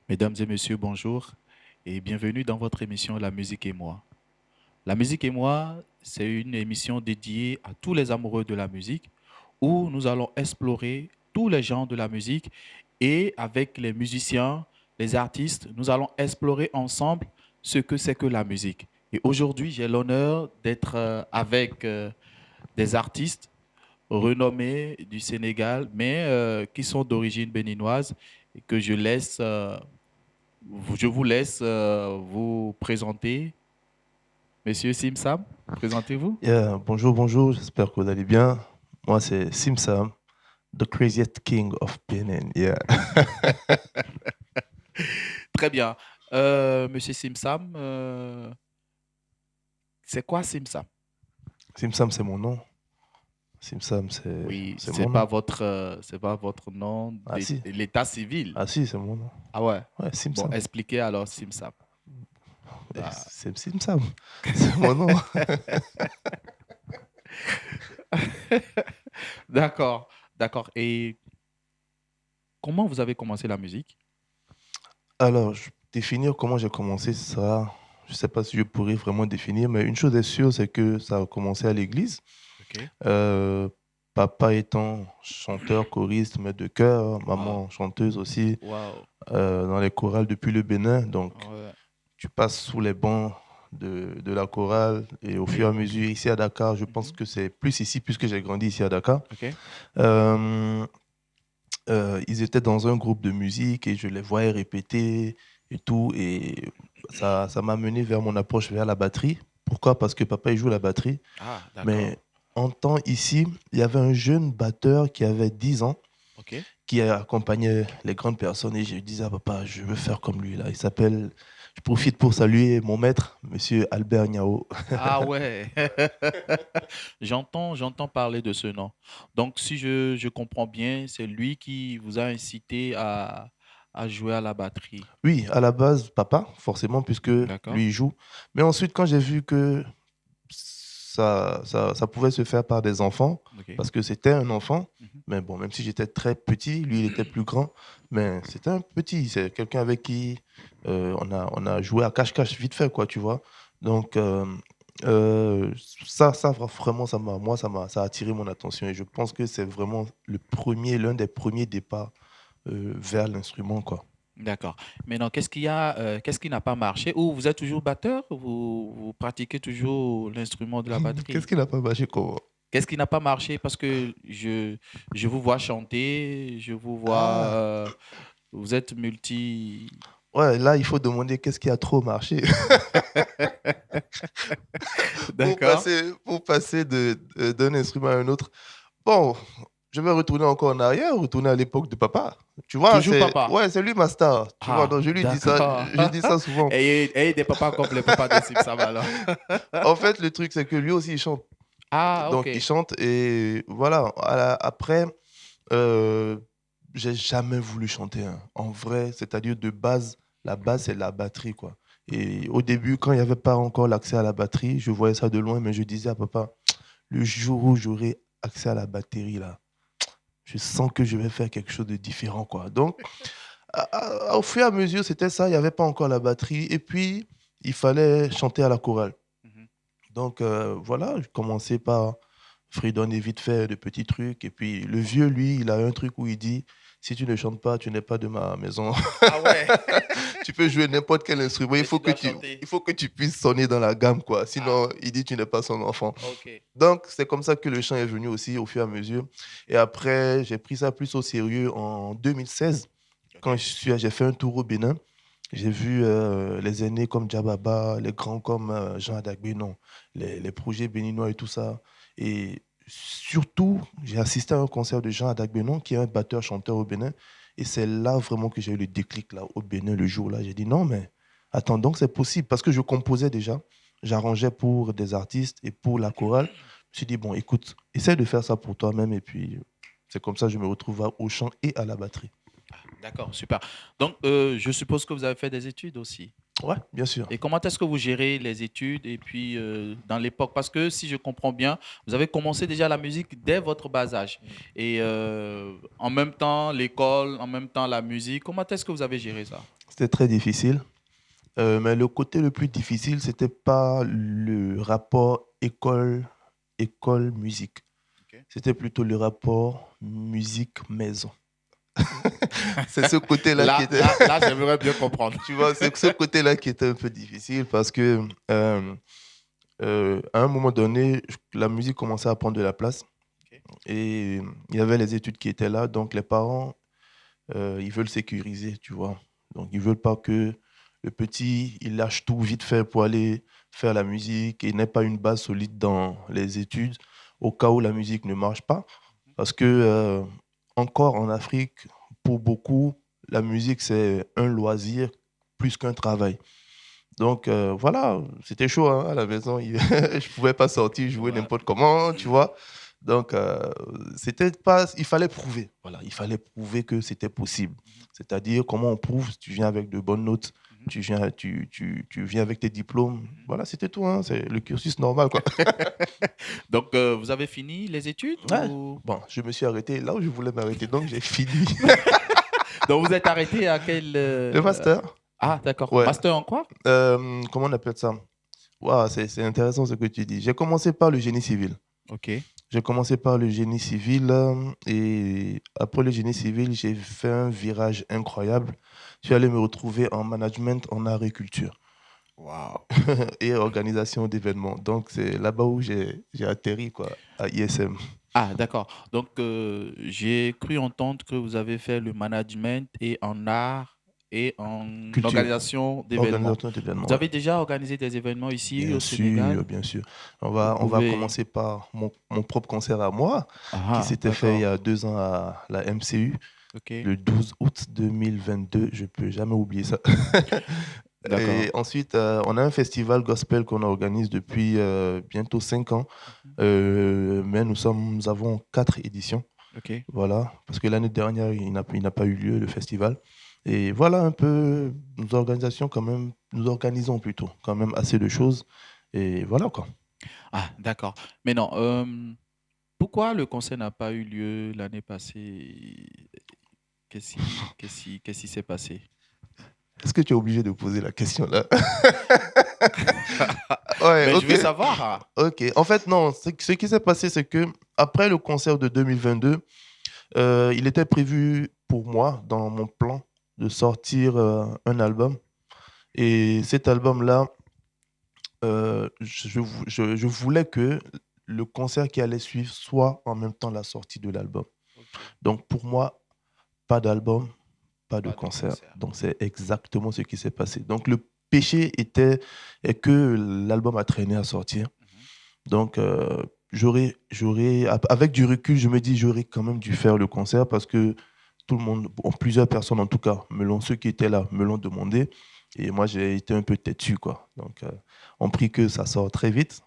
Mesdames et messieurs, bonjour et bienvenue dans votre émission La musique et moi. La musique et moi, c'est une émission dédiée à tous les amoureux de la musique où nous allons explorer tous les genres de la musique et avec les musiciens, les artistes, nous allons explorer ensemble ce que c'est que la musique. Et aujourd'hui, j'ai l'honneur d'être avec des artistes renommés du Sénégal, mais qui sont d'origine béninoise et que je vous laisse vous présenter. Monsieur Simsam, présentez-vous. Yeah, bonjour, bonjour, j'espère que vous allez bien. Moi, c'est Simsam, the craziest king of Benin. Yeah. Très bien. Monsieur Simsam, c'est quoi Simsam? Simsam, c'est mon nom. Simsam, Oui, c'est mon nom. c'est pas votre nom Ah si, l'état civil. ah si, c'est mon nom. Ah ouais. Ouais, Bon, Simsam. expliquez alors Simsam. Ah. C'est Simsam, c'est mon nom. D'accord, d'accord. Et comment vous avez commencé la musique? Alors, définir comment j'ai commencé ça, je ne sais pas si je pourrais vraiment définir, mais une chose est sûre, c'est que ça a commencé à l'église. Ok. Euh, Papa étant chanteur, choriste, maître de chœur, Wow. maman chanteuse aussi, Wow. dans les chorales depuis le Bénin. Donc, Ouais. tu passes sous les bancs de la chorale et au fur et Oui. à mesure, ici à Dakar, je pense Mhm. que c'est plus ici puisque j'ai grandi ici à Dakar. Ok. Euh, Ils étaient dans un groupe de musique et je les voyais répéter et tout. Et ça m'a mené vers mon approche vers la batterie. Pourquoi? Parce que papa, il joue la batterie. Ah, d'accord. Mais en temps ici, il y avait un jeune batteur qui avait 10 ans Ok. qui accompagnait les grandes personnes et je disais à papa, je veux faire comme lui là. Il s'appelle, je profite pour saluer mon maître, monsieur Albert Niao. Ah ouais. J'entends parler de ce nom. Donc, si je comprends bien, c'est lui qui vous a incité à jouer à la batterie. Oui, à la base, papa, forcément, puisque D'accord? lui il joue. Mais ensuite, quand j'ai vu que ça pouvait se faire par des enfants, Ok. parce que c'était un enfant, Mhm. mais bon, même si j'étais très petit, lui, il était plus grand, mais c'était un petit, c'est quelqu'un avec qui on a joué à cache-cache vite fait, quoi, tu vois. Donc, ça, vraiment, ça a attiré mon attention et je pense que c'est vraiment l'un des premiers départs vers l'instrument, quoi. D'accord. Maintenant, qu'est-ce qui n'a pas marché? Ou vous êtes toujours batteur? Vous pratiquez toujours l'instrument de la Qu'est-ce batterie? qui n'a pas marché, comment? Qu'est-ce qui n'a pas marché? Parce que je vous vois chanter, je vous vois, Ah, vous êtes multi. ouais, là, il faut demander qu'est-ce qui a trop marché. D'accord? Pour passer d'un instrument à un autre. Bon, je vais retourner encore en arrière, retourner à l'époque de papa. Tu vois, Toujours papa. ouais, c'est lui ma star. Tu vois, Ah, donc je lui dis ça, d'accord. je dis ça souvent. Ayez des papas comme les papas de Simsam alors. En fait, le truc, c'est que lui aussi, il chante. Ah, ok. Donc, il chante et voilà. Après, euh, j'ai jamais voulu chanter, hein. En vrai, c'est-à-dire de base, la base, c'est la batterie, quoi. Et au début, quand il n'y avait pas encore l'accès à la batterie, je voyais ça de loin, mais je disais à papa, le jour où j'aurai accès à la batterie, là, je sens que je vais faire quelque chose de différent, quoi. Donc, au fur et à mesure, c'était ça. Il n'y avait pas encore la batterie. Et puis, il fallait chanter à la chorale. Mhm. Donc, voilà, je commençais par fredonner vite fait de petits trucs. Et puis, le vieux, lui, il a un truc où il dit, si tu ne chantes pas, tu n'es pas de ma maison. Ah ouais. Tu peux jouer n'importe quel instrument. Mais tu dois chanter. Il faut que tu puisses sonner dans la gamme, quoi. Ah, Sinon, il dit, tu n'es pas son enfant. ok. Donc, c'est comme ça que le chant est venu aussi au fur et à mesure. Et après, j'ai pris ça plus au sérieux en 2016, Ok. quand j'ai fait un tour au Bénin. J'ai vu les aînés comme Djababa, les grands comme Jean Adagbenon, les projets béninois et tout ça. Et surtout, j'ai assisté à un concert de Jean Adagbenon, qui est un batteur-chanteur au Bénin. Et c'est là vraiment que j'ai eu le déclic là, au Bénin le jour-là. J'ai dit non, mais attends, donc c'est possible. Parce que je composais déjà, j'arrangeais pour des artistes et pour la chorale. Je me suis dit, bon, écoute, essaie de faire ça pour toi-même. Et puis, c'est comme ça que je me retrouve au chant et à la batterie. D'accord, super. Donc, je suppose que vous avez fait des études aussi. Ouais, bien sûr. Et comment est-ce que vous gérez les études et puis dans l'époque? Parce que si je comprends bien, vous avez commencé déjà la musique dès votre bas âge. Et en même temps, l'école, en même temps, la musique. Comment est-ce que vous avez géré ça? C'était très difficile. Mais le côté le plus difficile, c'était pas le rapport école-musique. Ok. C'était plutôt le rapport musique-maison. C'est ce côté-là qui était, Là, j'aimerais bien comprendre. tu vois, c'est ce côté-là qui était un peu difficile parce que à un moment donné, la musique commençait à prendre de la place Ok. et il y avait les études qui étaient là. Donc les parents, ils veulent sécuriser, tu vois. Donc ils veulent pas que le petit, il lâche tout vite fait pour aller faire la musique et n'ait pas une base solide dans les études au cas où la musique ne marche pas. Parce que encore en Afrique, pour beaucoup, la musique, c'est un loisir plus qu'un travail. Donc voilà, c'était chaud hein, à la maison. Je pouvais pas sortir jouer Ouais. n'importe comment, tu vois. Donc c'était pas, il fallait prouver. Voilà, il fallait prouver que c'était possible. Mhm. C'est-à-dire comment on prouve. Tu viens avec de bonnes notes, Mhm. tu viens avec tes diplômes. Mhm. Voilà, c'était tout. Hein, c'est le cursus normal quoi. Donc, vous avez fini les études Ouais. ou... Bon, je me suis arrêté là où je voulais m'arrêter, donc j'ai fini Donc, vous êtes arrêté à quel... le master. Ah, d'accord. Ouais. Master en quoi? Comment on appelle ça? Waouh, c'est intéressant ce que tu dis. J'ai commencé par le génie civil. Ok. J'ai commencé par le génie civil et après le génie civil, j'ai fait un virage incroyable. Je suis allé me retrouver en management en agriculture Wow. et organisation d'événements. Donc c'est là-bas où j'ai atterri quoi, à ISM. Ah, d'accord. Donc, j'ai cru entendre que vous avez fait le management et en art et en Culture, organisation d'événements. organisation d'événements. Vous Ouais. avez déjà organisé des événements ici Bien au Sénégal? sûr, bien sûr. Vous On va pouvez... commencer par mon propre concert à moi, qui Ah, s'était fait il y d'accord. a 2 ans à la MCU, Ok. le 12 août 2022. Je peux jamais oublier ça. D'accord. Et ensuite, on a un festival gospel qu'on organise depuis bientôt 5 ans. Mhm. Mais nous avons 4 éditions. Ok. Voilà, parce que l'année dernière, il n'a pas eu lieu, le festival. Et voilà un peu nous organisons plutôt quand même assez de choses. Et voilà quoi. Ah, d'accord. Mais non, pourquoi le concert n'a pas eu lieu l'année passée? Qu'est-ce qui s'est passé? Est-ce que tu es obligé de poser la question là? Ouais, Mais je ok. veux savoir. Ah. Ok. En fait, non, ce qui s'est passé, c'est que après le concert de 2022, il était prévu pour moi, dans mon plan, de sortir un album. Et cet album-là, je voulais que le concert qui allait suivre soit en même temps la sortie de l'album. Ok, Donc pour moi, pas d'album, pas de pas de concert. concert. Donc c'est exactement ce qui s'est passé. Donc le péché était que l'album a traîné à sortir. Mhm. Donc avec du recul, je me dis j'aurais quand même dû faire le concert parce que tout le monde, bon, plusieurs personnes en tout cas, ceux qui étaient là me l'ont demandé. Et moi, j'ai été un peu têtu, quoi. Donc, on prie que ça sort très vite,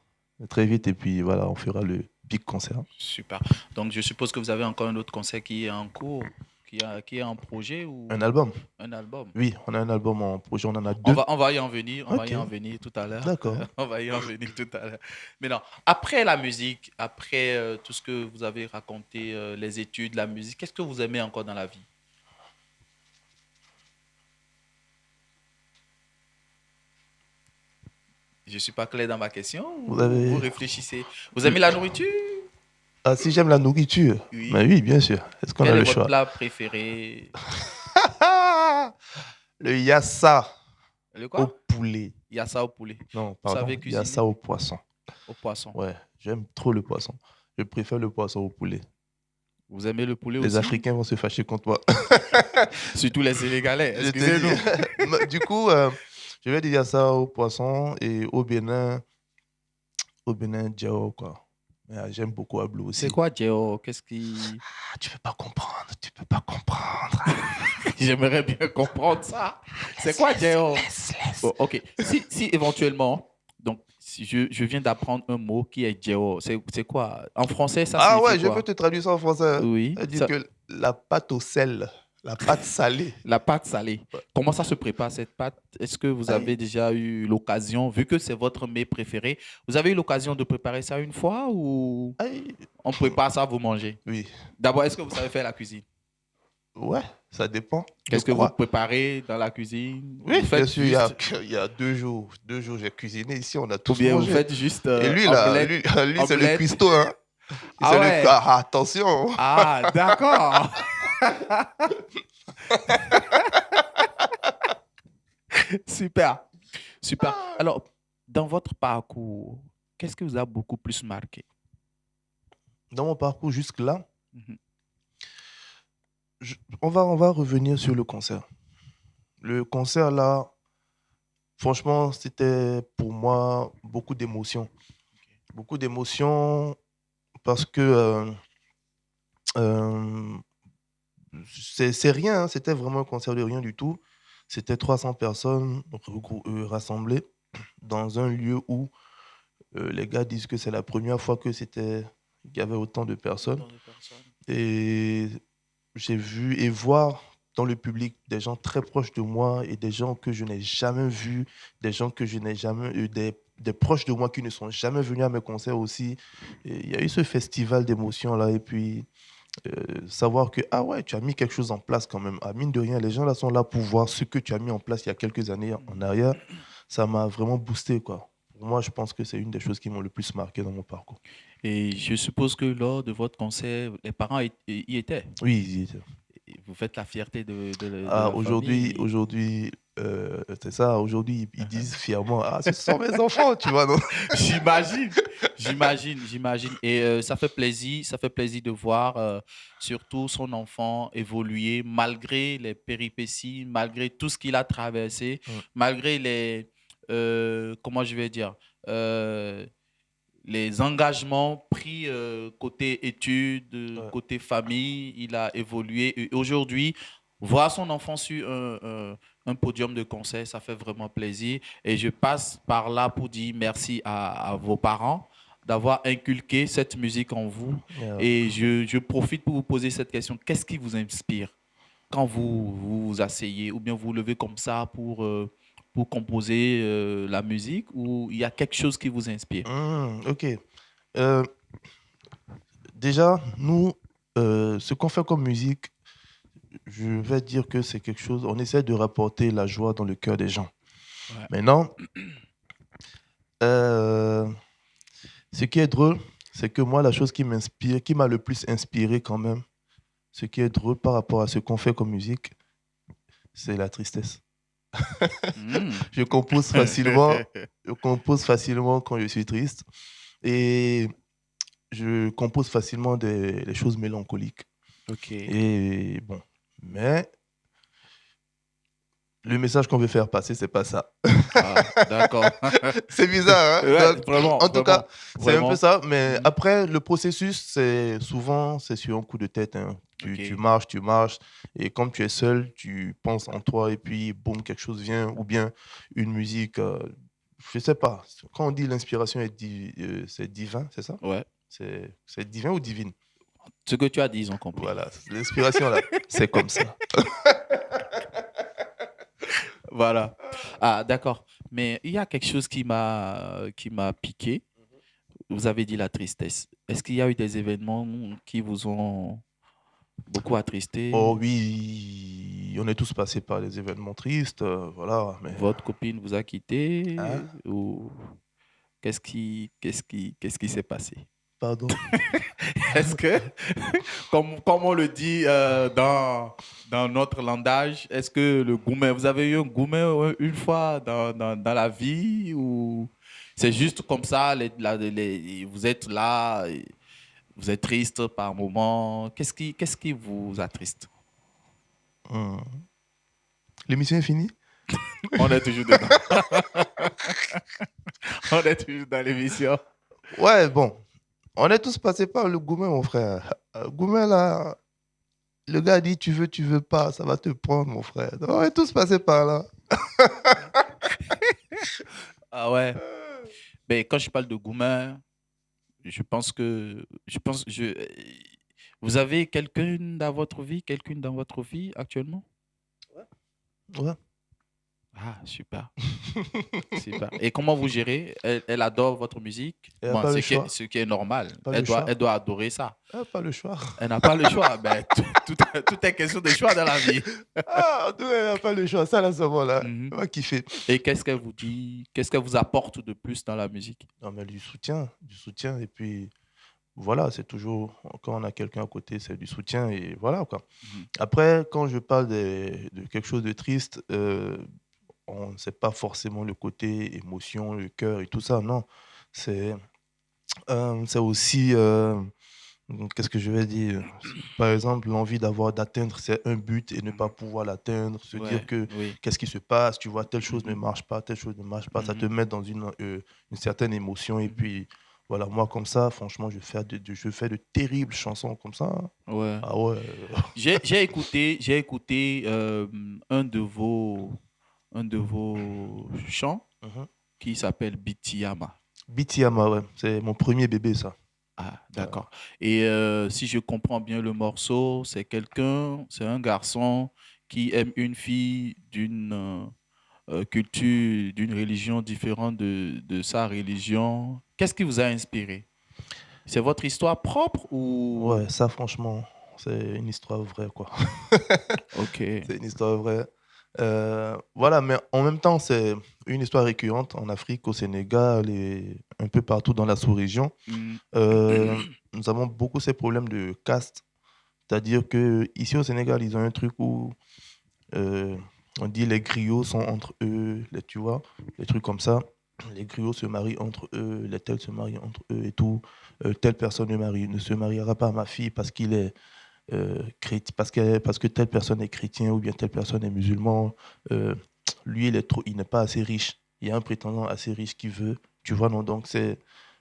et puis voilà, on fera le big concert. Super. Donc, je suppose que vous avez encore un autre concert qui est en cours, qui est en projet Un ou album? un album? Oui, on a un album en projet, on en a deux. On va y en venir, on va Ok, y en venir tout à l'heure. d'accord. On va y en venir tout à l'heure. Mais non, après la musique, après tout ce que vous avez raconté, les études, la musique, qu'est-ce que vous aimez encore dans la vie? Je ne suis pas clair dans ma question Vous ou vous avez... réfléchissez? Vous aimez la nourriture? Ah, si j'aime la nourriture? Oui. Ben oui, bien sûr. Est-ce qu'on a Quel est le votre choix? plat préféré? Le yassa Le au quoi? poulet. Il y a ça au poulet. Non, Vous pardon, savez yassa cuisiner? au poisson. Au poisson. Ouais, j'aime trop le poisson. Je préfère le poisson au poulet. Vous aimez le poulet Les aussi? Africains vont se fâcher contre moi. Surtout les Sénégalais, Je te dis. excusez-nous. Du coup, je vais dire ça au poisson et au Bénin, Djao, quoi. Mais, j'aime beaucoup Ablo C'est aussi. quoi, Djeo? Qu'est-ce qui... Ah, tu peux pas comprendre, tu peux pas comprendre. J'aimerais bien comprendre ça. C'est quoi, Djeo? Laisse. Bon, ok. Si éventuellement, donc, si je viens d'apprendre un mot qui est Djeo, c'est quoi? En français, ça Ah signifie ouais, je peux quoi? te traduire ça en français. Oui. Elle dit Ça... que la pâte au sel. La pâte salée. La pâte salée. Ouais. Comment ça se prépare cette pâte? Est-ce que vous avez Aïe, déjà eu l'occasion, vu que c'est votre mets préféré, vous avez eu l'occasion de préparer ça une fois ou aïe. on prépare ça, vous mangez? Oui. D'abord, est-ce que vous savez faire la cuisine? Ouais, ça dépend de Qu'est-ce que vous quoi. préparez dans la cuisine? Oui, Vous bien faites sûr, il y a, juste, il y a 2 jours, j'ai cuisiné. Ici, on a ou tous bien vous mangé. faites juste Et lui, là, omelette, lui, lui c'est le omelette. cuistot, hein. Ah ouais. Ah, attention. Ah, d'accord. Super, super. Alors, dans votre parcours, qu'est-ce qui vous a beaucoup plus marqué? Dans mon parcours jusque-là, Mhm. on va revenir sur le concert. Le concert, là, franchement, c'était pour moi beaucoup d'émotions. Beaucoup d'émotions parce que euh, c'est rien, hein, c'était vraiment un concert de rien du tout. C'était 300 personnes rassemblées dans un lieu où les gars disent que c'est la première fois qu'il y avait autant de personnes. Autant de personnes. Et j'ai vu et voir dans le public des gens très proches de moi et des gens que je n'ai jamais vus, des gens que je n'ai jamais eu, des proches de moi qui ne sont jamais venus à mes concerts aussi. Et il y a eu ce festival d'émotions là. Et puis savoir que, ah ouais, tu as mis quelque chose en place quand même. Ah, mine de rien, les gens là sont là pour voir ce que tu as mis en place il y a quelques années en arrière. Ça m'a vraiment boosté, quoi. Pour moi, je pense que c'est une des choses qui m'ont le plus marqué dans mon parcours. Et je suppose que lors de votre concert, les parents y étaient. Oui, Et vous faites la fierté de ah, la aujourd'hui, famille. aujourd'hui, c'est ça. Aujourd'hui, ils disent fièrement, ah, ce sont mes enfants, tu vois, non? J'imagine, j'imagine. Et ça fait plaisir de voir surtout son enfant évoluer malgré les péripéties, malgré tout ce qu'il a traversé, Mm. malgré comment je vais dire, euh, les engagements pris côté études, Ouais. côté famille, il a évolué. Et aujourd'hui, voir son enfant sur un podium de concert, ça fait vraiment plaisir. Et je passe par là pour dire merci à vos parents d'avoir inculqué cette musique en vous. Yeah. Et je profite pour vous poser cette question. Qu'est-ce qui vous inspire quand vous asseyez ou bien vous levez comme ça pour composer la musique ou il y a quelque chose qui vous inspire? Ok. Euh, déjà, nous, ce qu'on fait comme musique, je vais dire que c'est quelque chose, on essaie de rapporter la joie dans le cœur des gens. Ouais. Maintenant, euh, ce qui est drôle, c'est que moi, la chose qui m'inspire, qui m'a le plus inspiré quand même, ce qui est drôle par rapport à ce qu'on fait comme musique, c'est la tristesse. Hmm. Je compose facilement, je compose facilement quand je suis triste et je compose facilement des choses mélancoliques. Ok. Et bon, mais le message qu'on veut faire passer, c'est pas ça. Ah, d'accord. C'est bizarre, hein? Ouais, Donc, vraiment, en tout cas, vraiment, c'est un peu vraiment. ça. Mais Mhm. après, le processus, c'est souvent, c'est sur un coup de tête, hein. Tu Ok. marches, tu marches. Et comme tu es seul, tu penses en toi et puis, boum, quelque chose vient. Ou bien une musique, je sais pas. Quand on dit l'inspiration c'est divin, c'est ça? Ouais. C'est divin ou divine? Ce que tu as dit, ils ont compris. Voilà, l'inspiration là, c'est comme ça. Voilà. Ah, d'accord. Mais il y a quelque chose qui m'a piqué. Vous avez dit la tristesse. Est-ce qu'il y a eu des événements qui vous ont beaucoup attristé? Oh oui, on est tous passés par des événements tristes, voilà, mais Votre copine vous a hein, quitté ou qu'est-ce qui s'est passé? pardon. Est-ce que, comme on le dit dans notre langage, est-ce que le gourmet, vous avez eu un gourmet une fois dans la vie ou c'est juste comme ça, vous êtes là, et vous êtes triste par moment. Qu'est-ce qui vous attriste? Hmm. L'émission est finie? On est toujours dedans. On est toujours dans l'émission. Ouais, bon, on est tous passés par le gourmet, mon frère. Gourmet, là, le gars dit tu veux pas, ça va te prendre, mon frère. Donc, on est tous passés par là. Ah ouais. Ben, quand je parle de gourmet, je pense, Vous avez quelqu'une dans votre vie actuellement? Ouais. Ah, super, super. Et comment vous gérez? Elle adore votre musique? Elle n'a Bon, pas le choix. ce qui est normal. Pas le Elle choix. doit adorer ça. Elle n'a pas le choix. Elle n'a pas le choix. Mais tout est question de choix dans la vie. Ah, nous, elle n'a pas le choix. Ça, là, c'est bon, là. Mhm. Elle va kiffer. Et qu'est-ce qu'elle vous dit? Qu'est-ce qu'elle vous apporte de plus dans la musique? Non, mais du soutien. Du soutien. Et puis, voilà, c'est toujours, quand on a quelqu'un à côté, c'est du soutien. Et voilà, quoi. Mhm. Après, quand je parle de quelque chose de triste, on ne sait pas forcément le côté émotion, le cœur et tout ça. Non. C'est c'est aussi, qu'est-ce que je vais dire? Par exemple, l'envie d'atteindre c'est un but et ne pas Mhm. pouvoir l'atteindre, se dire Ouais, que oui. qu'est-ce qui se passe? Tu vois, telle chose ne Mhm. marche pas, telle chose ne marche pas, ça te Mhm. met dans une certaine émotion et Mhm. puis voilà, moi comme ça, franchement, je fais de terribles chansons comme ça. Ouais. Ah ouais, J'ai écouté un de vos chants mmh. qui s'appelle Bitiyama. Bitiyama, ouais, c'est mon premier bébé ça. Ah, Voilà. d'accord. Et si je comprends bien le morceau, c'est un garçon qui aime une fille d'une culture, d'une religion différente de sa religion. Qu'est-ce qui vous a inspiré? C'est votre histoire propre ou... Ouais, ça franchement, c'est une histoire vraie, quoi. Ok. C'est une histoire vraie. Voilà, mais en même temps, c'est une histoire récurrente en Afrique, au Sénégal et un peu partout dans la sous-région. Mm. Nous avons beaucoup ces problèmes de caste. C'est-à-dire qu'ici au Sénégal, ils ont un truc où euh, on dit les griots sont entre eux, tu vois, les trucs comme ça. Les griots se marient entre eux, les tels se marient entre eux et tout. Telle personne ne se mariera pas à ma fille parce qu'il est parce que telle personne est chrétien ou bien telle personne est musulman, euh, lui, il n'est pas assez riche. Il y a un prétendant assez riche qui veut, tu vois, non? Donc, c'est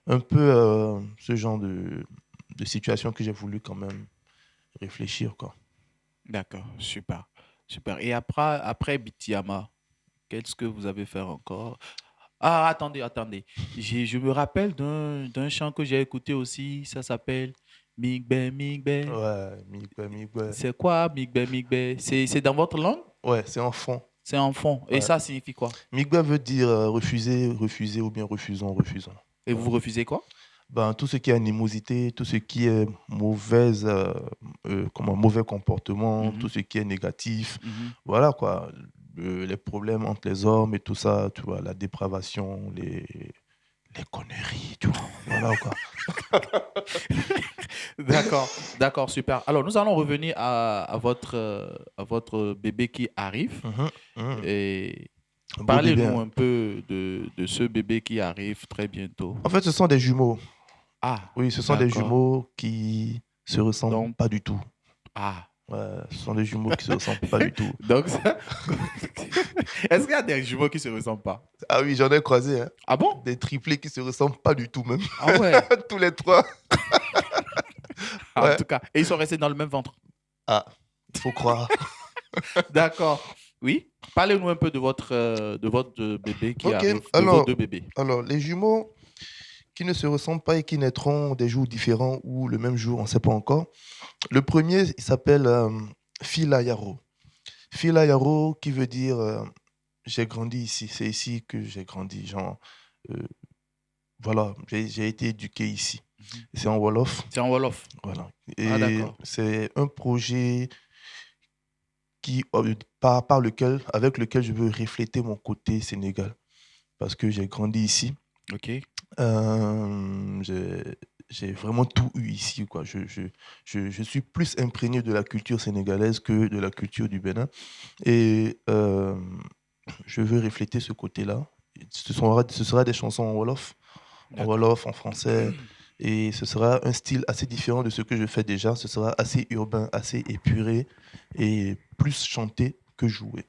un peu ce genre de situation que j'ai voulu quand même réfléchir, quoi. D'accord, super, super. Et après Bitiyama, qu'est-ce que vous avez fait encore? Ah, attendez. Je me rappelle d'un chant que j'ai écouté aussi, ça s'appelle Migbe, Migbe. Ouais, Migbe, Migbe. C'est quoi Migbe, Migbe? C'est dans votre langue? Ouais, c'est en fond. C'est en fond. Et Ouais. ça signifie quoi? Migbe veut dire refuser, refuser ou bien refusons, refusons. Et Voilà. vous refusez quoi? Ben, tout ce qui est animosité, tout ce qui est mauvais comportement, tout Mhm, ce qui est négatif, mhm. voilà quoi. Les problèmes entre les hommes et tout ça, tu vois, la dépravation, les conneries, tu vois, voilà quoi. D'accord, d'accord, super. Alors, nous allons revenir à votre bébé qui arrive. Mhm, mhm. Et Un beau bébé, parlez-nous hein. un peu de ce bébé qui arrive très bientôt. En fait, ce sont des jumeaux. Ah, Oui, ce sont des d'accord. jumeaux qui se ressemblent Donc, pas du tout. ah. Ouais, ce sont des jumeaux qui se ressemblent pas du tout. Donc, est-ce qu'il y a des jumeaux qui se ressemblent pas? Ah oui, j'en ai croisé, hein. Ah bon? Des triplés qui se ressemblent pas du tout même. Ah ouais. Tous les trois. En Ouais. tout cas, et ils sont restés dans le même ventre. Ah, il faut croire. D'accord. Oui. Parlez-nous un peu de votre bébé qui Ok, arrive, de vos alors, deux bébés. alors, les jumeaux qui ne se ressemblent pas et qui naîtront des jours différents ou le même jour, on ne sait pas encore. Le premier, il s'appelle Fila Yaro. Fila Yaro qui veut dire j'ai grandi ici. C'est ici que j'ai grandi. Genre, euh, voilà, j'ai été éduqué ici. Mhm. C'est en Wolof. C'est en Wolof. Voilà. Ah Et d'accord. c'est un projet avec lequel je veux refléter mon côté Sénégal. Parce que j'ai grandi ici. Ok. Euh, j'ai j'ai vraiment tout eu ici, quoi. Je suis plus imprégné de la culture sénégalaise que de la culture du Bénin. Et je veux refléter ce côté-là. Ce sera des chansons en D'accord. Wolof, en français. Et ce sera un style assez différent de ce que je fais déjà. Ce sera assez urbain, assez épuré et plus chanté que joué.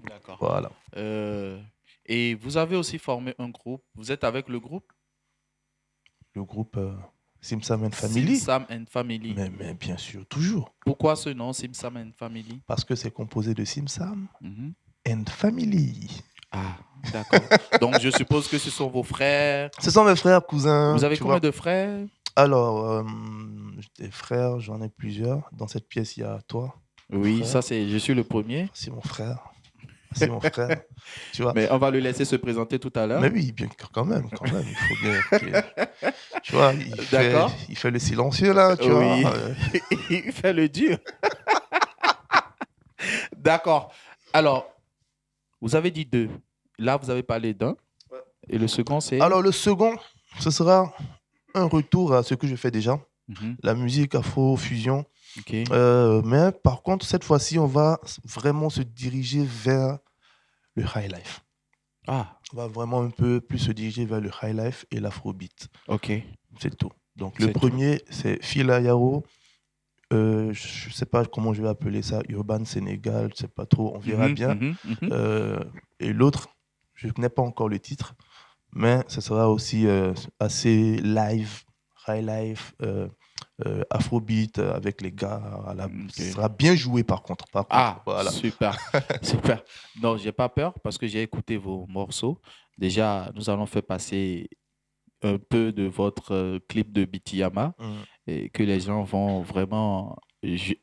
D'accord. Voilà. Euh, et vous avez aussi formé un groupe. Vous êtes avec le groupe Le groupe Simsam and Sim Family. Sam and Family. Mais bien sûr, toujours. Pourquoi ce nom, Sim Sam and Family? Parce que c'est composé de Simsam Mhm. and Family. Ah, d'accord. Donc, je suppose que ce sont vos frères. Ce sont mes frères, cousins, Vous avez tu combien vois. de frères? Alors, des frères, j'en ai plusieurs. Dans cette pièce, il y a toi, mon Oui, frère. ça c'est, je suis le premier. C'est mon frère. C'est mon frère. Tu vois? Mais on va le laisser se présenter tout à l'heure. Mais oui, bien que quand même, il faut bien que tu vois? D'accord? Il fait le silencieux là, tu vois? Oui. Il fait le dur. D'accord. Alors, vous avez dit deux. Là, vous avez parlé d'un. Ouais. Et le second, c'est? Alors le second, ce sera un retour à ce que je fais déjà, Mhm. la musique afro-fusion. OK. Mais par contre, cette fois-ci, on va vraiment se diriger vers le high life. Ah, On va vraiment un peu plus se diriger vers le high life et l'afrobeat. OK. C'est tout. Donc le C'est tout. premier, c'est Fila Yaro. Je ne sais pas comment je vais appeler ça, Urban Sénégal, je sais pas trop, on verra Mhm, bien. mhm, mhm. Et l'autre, je ne connais pas encore le titre, mais ce sera aussi assez live, high life, afrobeat avec les gars. Ce OK. sera bien joué par contre. Ah, Voilà. super, super. Non, j'ai pas peur parce que j'ai écouté vos morceaux. Déjà, nous allons faire passer un peu de votre clip de Bitiyama Mm. et que les gens vont vraiment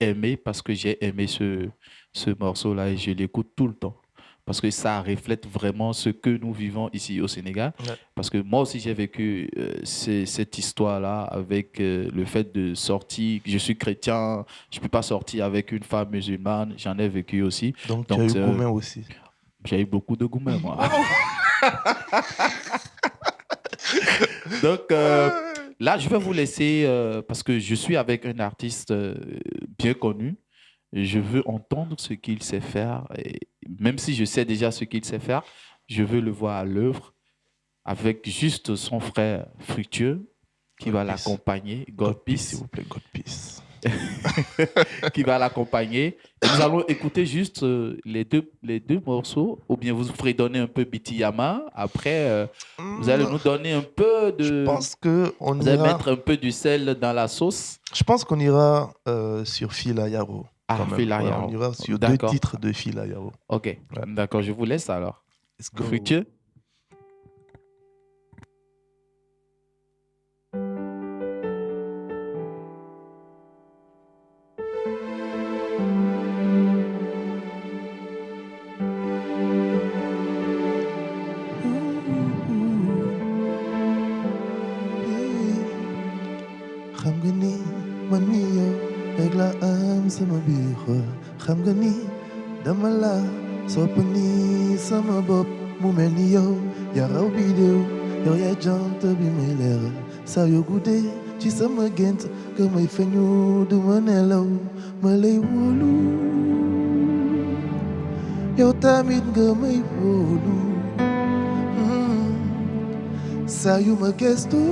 aimer parce que j'ai aimé ce morceau-là et je l'écoute tout le temps. Parce que ça reflète vraiment ce que nous vivons ici au Sénégal. Ouais. Parce que moi aussi, j'ai vécu cette histoire-là avec le fait de sortir. Je suis chrétien, je ne peux pas sortir avec une femme musulmane. J'en ai vécu aussi. Donc tu as Donc, eu Goumen aussi. j'ai eu beaucoup de gourmets, moi. Waouh. Donc, là, je vais vous laisser parce que je suis avec un artiste bien connu. Je veux entendre ce qu'il sait faire. Et même si je sais déjà ce qu'il sait faire, je veux le voir à l'œuvre avec juste son frère Fructueux qui God va peace. l'accompagner, God God peace, s'il Peace, vous plaît, God peace. qui va l'accompagner. Et nous allons écouter juste les deux morceaux, ou bien vous fredonnez un peu Bitiyama. Après, vous allez nous donner un peu Je de... pense que on Vous allez ira. mettre un peu du sel dans la sauce. Je pense qu'on ira sur Fila Yaro Ah, quand même. Fela Ouais, on Yaro. ira sur deux D'accord. titres de Fila Yaro. Ok. Ouais. D'accord, je vous laisse alors. Let's go. Fructueux. xam nga ni man mi yow rek la am sama biir xol xam nga ni dama la sopp ni sama bopp mu mel ni yow yaa raw bidéo yow yaay jant bi may leeral saa yoo guddee ci sama gént nga may feeñu du ma nelaw ma lay wóolu yow tamit nga may wóolu saa yu ma gestu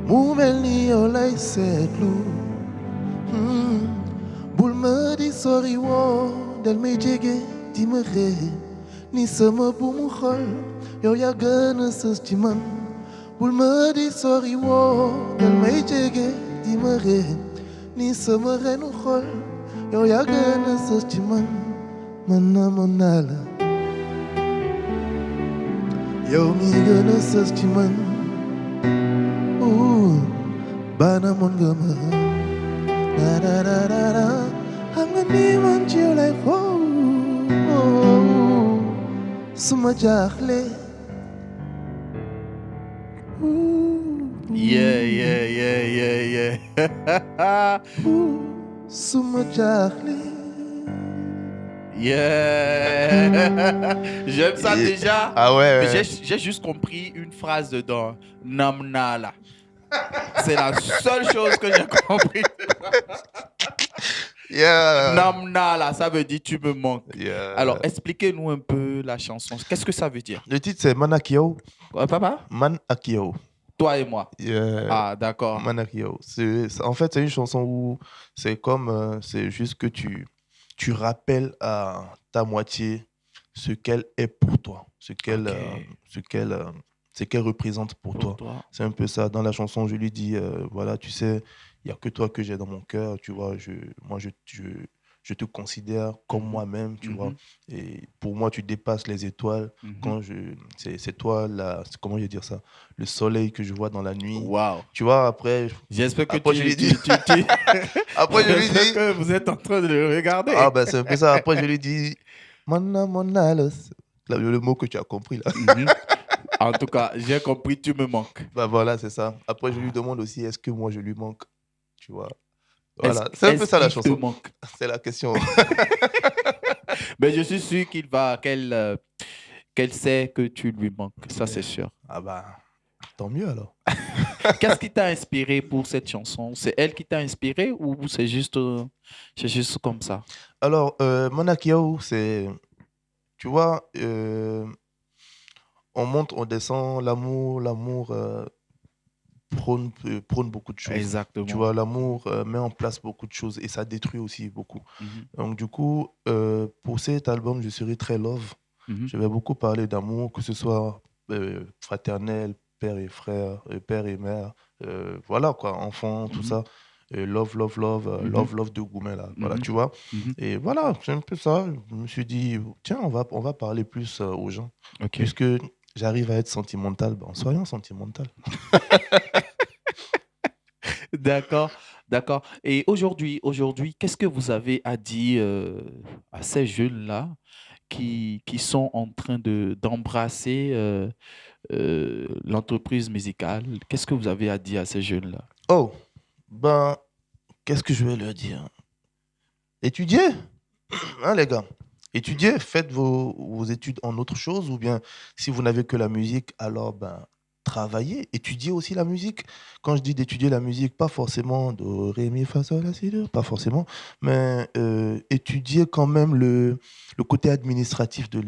mu mel ni yow lay seetlu bul ma di sori woo del may jege di ma xee ni sama buumu xol yow yaa gën a sës ci man bul ma di sori woo del may jege di ma xee ni sama reenu xol yow yaa gën a sës ci man namoon naa la yow mi gën a sës ci man bana mon nga ma da da da da da xam nga ni man ci yow lay xool suma jaaxle Yeah, yeah, yeah, yeah, yeah. suma jaaxle Yeah. J'aime ça Yeah. déjà. Ah ouais, Mais ouais. j'ai juste compris une phrase dedans. Namnala. C'est la seule chose que j'ai compris. Yeah. Namnala, ça veut dire tu me manques. Yeah. Alors, expliquez-nous un peu la chanson. Qu'est-ce que ça veut dire? Le titre c'est Manakio. Papa? Manakio. Toi et moi. Yeah. Ah, d'accord. Manakio. En fait, c'est une chanson où c'est comme, c'est juste que tu rappelles à ta moitié ce qu'elle est pour toi, ce qu'elle représente pour toi. C'est un peu ça. Dans la chanson, je lui dis, voilà, tu sais, il n'y a que toi que j'ai dans mon cœur, tu vois, je te considère comme Mhm. moi-même, tu vois. Mhm. Et pour moi, tu dépasses les étoiles. Mhm. C'est toi, comment je vais dire ça, le soleil que je vois dans la nuit. Wow. Tu vois, après, J'espère que après je lui dis, après je lui j'espère dis, que vous êtes en train de le ah regarder. ben c'est un peu ça. Après je lui dis, Mona, le mot que tu as compris là. Mhm. En tout cas, j'ai compris, tu me manques. Bah voilà, c'est ça. Après je lui Ah. demande aussi, est-ce que moi je lui manque, tu vois. Est-ce, Voilà, c'est un peu est-ce ça la qu'il te chanson. manque? C'est la question. Mais je suis sûr qu'elle sait que tu lui manques. Ça, c'est Mais, sûr. ah bah, tant mieux alors. Qu'est-ce qui t'a inspiré pour cette chanson? C'est elle qui t'a inspiré ou c'est juste comme ça? Alors, Mona Kiao, tu vois, on monte, on descend, l'amour prône beaucoup de choses. Tu Exactement. vois, l'amour met en place beaucoup de choses et ça détruit aussi beaucoup. Mhm. Donc, du coup, pour cet album, je serai très love. Mhm. Je vais beaucoup parler d'amour, que ce soit fraternel, père et frère, père et mère, voilà quoi, enfant, tout Mhm. ça. Love, Mhm. love de Goumen, là, voilà, Mhm. tu vois. Mhm. Et voilà, c'est un peu ça. Je me suis dit, tiens, on va parler plus aux gens, OK. puisque j'arrive à être sentimental, ben, soyons sentimental. D'accord, d'accord. Et aujourd'hui, qu'est-ce que vous avez à dire à ces jeunes-là qui sont en train d'embrasser l'entreprise musicale? Qu'est-ce que vous avez à dire à ces jeunes-là? Oh, ben, qu'est-ce que je vais leur dire? Étudiez, hein, les gars. Étudiez, faites vos études en autre chose, ou bien si vous n'avez que la musique, alors ben, travaillez, étudiez aussi la musique. Quand je dis d'étudier la musique, pas forcément de ré, mi, fa, sol, la, si, do, pas forcément, mais étudiez quand même le côté administratif de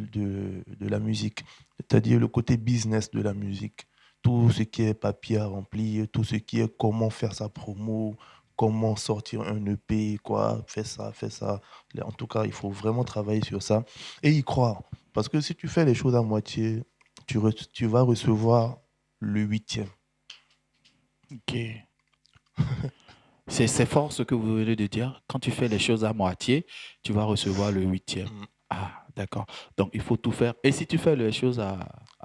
la musique, c'est-à-dire le côté business de la musique. Tout ce qui est papier à remplir, tout ce qui est comment faire sa promo, comment sortir un EP, quoi, fais ça. En tout cas, il faut vraiment travailler sur ça et y croire. Parce que si tu fais les choses à moitié, tu vas recevoir le huitième. OK. C'est fort ce que vous venez de dire. Quand tu fais les choses à moitié, tu vas recevoir le huitième. Mm. Ah, d'accord. Donc, il faut tout faire. Et si tu fais les choses à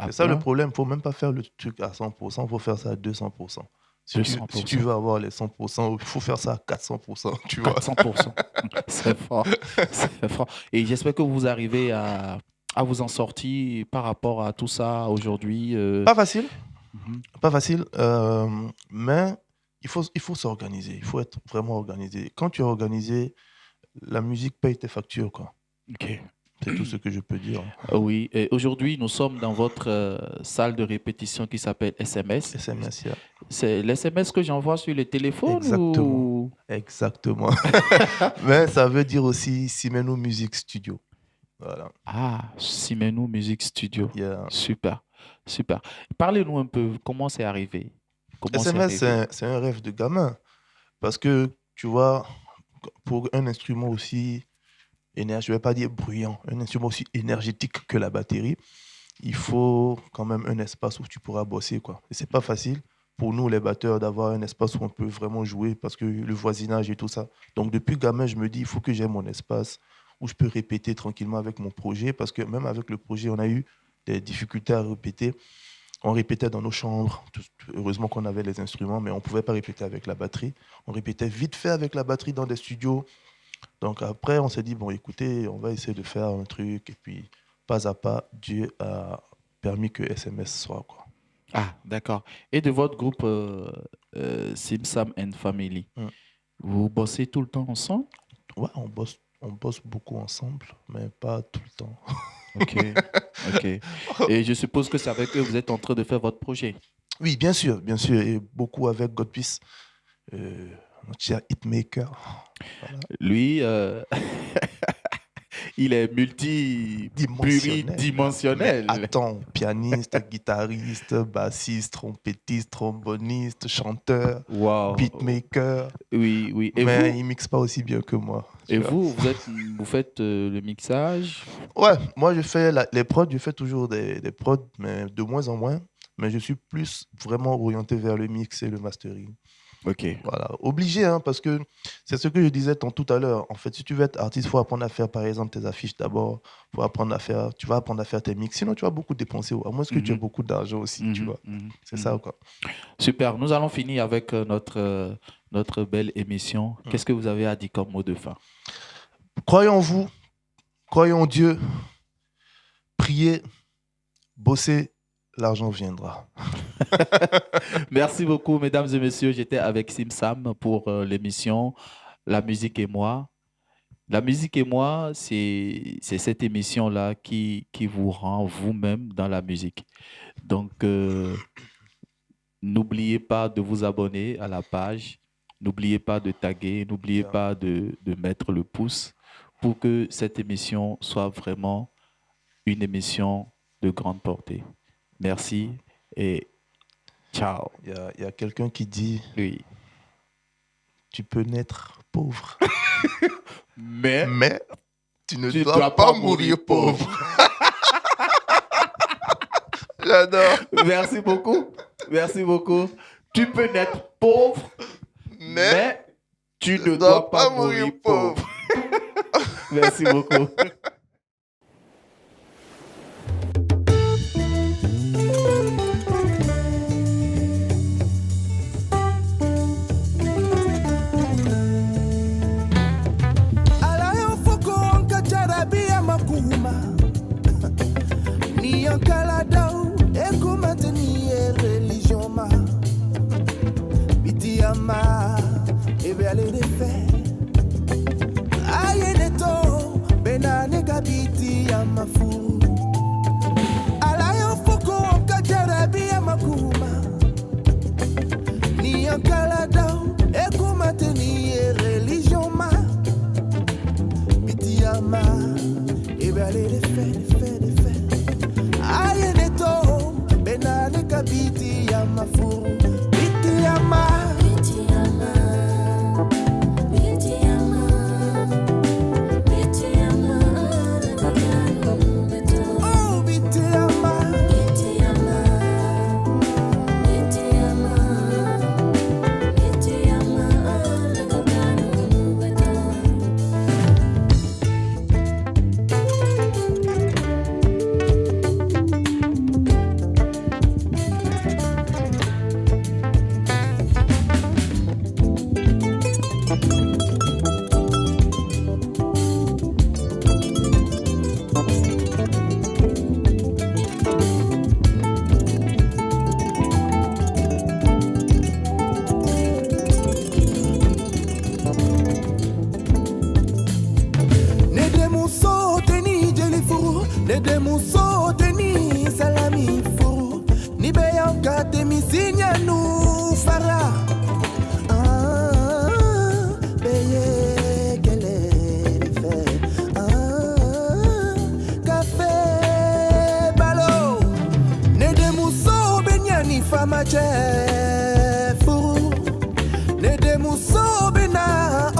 C'est ça le plein, problème. Il ne faut même pas faire le truc à 100%, il faut faire ça à 200%. Si tu 200%, veux avoir les 100%, il faut faire ça à 400%, tu vois. 400%. C'est fort. C'est fort. Et j'espère que vous arrivez à vous en sortir par rapport à tout ça aujourd'hui. Pas facile, Mhm. pas facile, mais il faut s'organiser. Il faut être vraiment organisé. Quand tu es organisé, la musique paye tes factures, quoi. OK. C'est tout ce que je peux dire. Oui, et aujourd'hui, nous sommes dans votre salle de répétition qui s'appelle SMS. SMS, yeah. C'est l'SMS que j'envoie sur le téléphone Exactement. ou... Exactement. Mais ça veut dire aussi Simeno Music Studio. Voilà. Ah, Simenou Music Studio. Yeah. Super, super. Parlez-nous un peu, comment c'est arrivé? Comment c'est SMS, c'est arrivé? un rêve de gamin. Parce que, tu vois, pour un instrument aussi je ne vais pas dire bruyant, un instrument aussi énergétique que la batterie, il faut quand même un espace où tu pourras bosser, quoi. Et c'est pas facile pour nous, les batteurs, d'avoir un espace où on peut vraiment jouer parce que le voisinage et tout ça. Donc, depuis gamin, je me dis, il faut que j'ai mon espace où je peux répéter tranquillement avec mon projet parce que même avec le projet, on a eu des difficultés à répéter. On répétait dans nos chambres. Heureusement qu'on avait les instruments, mais on ne pouvait pas répéter avec la batterie. On répétait vite fait avec la batterie dans des studios. Donc après, on s'est dit, bon, écoutez, on va essayer de faire un truc. Et puis, pas à pas, Dieu a permis que SMS soit, quoi. Ah, d'accord. Et de votre groupe Simsam and Family, Mm. vous bossez tout le temps ensemble? Ouais, on bosse beaucoup ensemble, mais pas tout le temps. Ok, ok. Et je suppose que c'est avec eux que vous êtes en train de faire votre projet. Oui, bien sûr, et beaucoup avec Godpiece, euh, notre cher hitmaker. Voilà. Lui, il est Dimensionnel. Mais pluridimensionnel. attends, pianiste, guitariste, bassiste, trompettiste, tromboniste, chanteur, Wow. beatmaker, Oui, oui. mais il mixe pas aussi bien que moi. Et Tu vois. vous faites le mixage? Ouais, moi je fais les prods, je fais toujours des prods, mais de moins en moins. Mais je suis plus vraiment orienté vers le mix et le mastering. Ok. Voilà, obligé, hein, parce que c'est ce que je disais tout à l'heure. En fait, si tu veux être artiste, il faut apprendre à faire, par exemple, tes affiches d'abord. Tu vas apprendre à faire tes mix. Sinon, tu vas beaucoup dépenser, à moins que tu aies Mhm, beaucoup d'argent aussi, tu mhm, vois. mhm, C'est ça, mhm. quoi. Super. Nous allons finir avec notre belle émission. Mm. Qu'est-ce que vous avez à dire comme mot de fin? Croyez en vous, croyez en Dieu, priez, bossez, l'argent viendra. Merci beaucoup, mesdames et messieurs. J'étais avec Sim Sam pour l'émission La musique et moi. La musique et moi, c'est cette émission-là qui vous rend vous-même dans la musique. Donc, n'oubliez pas de vous abonner à la page. N'oubliez pas de taguer. N'oubliez Yeah. pas de mettre le pouce pour que cette émission soit vraiment une émission de grande portée. Merci et ciao. Il y a quelqu'un qui dit, Oui. tu peux naître pauvre, Mais mais tu ne tu ne dois pas mourir pauvre. J'adore. Merci beaucoup. Merci beaucoup. Tu peux naître pauvre, mais tu ne dois pas mourir pauvre. Merci beaucoup. Alayo foko anka jarabia makuma ni ankala dau ekuma teni religion ma bitiama ebe ale de fe ayene to benane kabiti ya mafu alayo foko anka jarabia makuma ni ankala dau ekuma teni religion ma Bitiama, ebe ale de fe. Aye neto, benane kabiti ya mafuru. Bitiama, oh bitiama, nede muso teni jeli furu, nede muso teni salami furu, ni beyanka temi sinya nu fara. Beye kele de fe. Café balo, nede muso benyani fama che furu, nede muso bena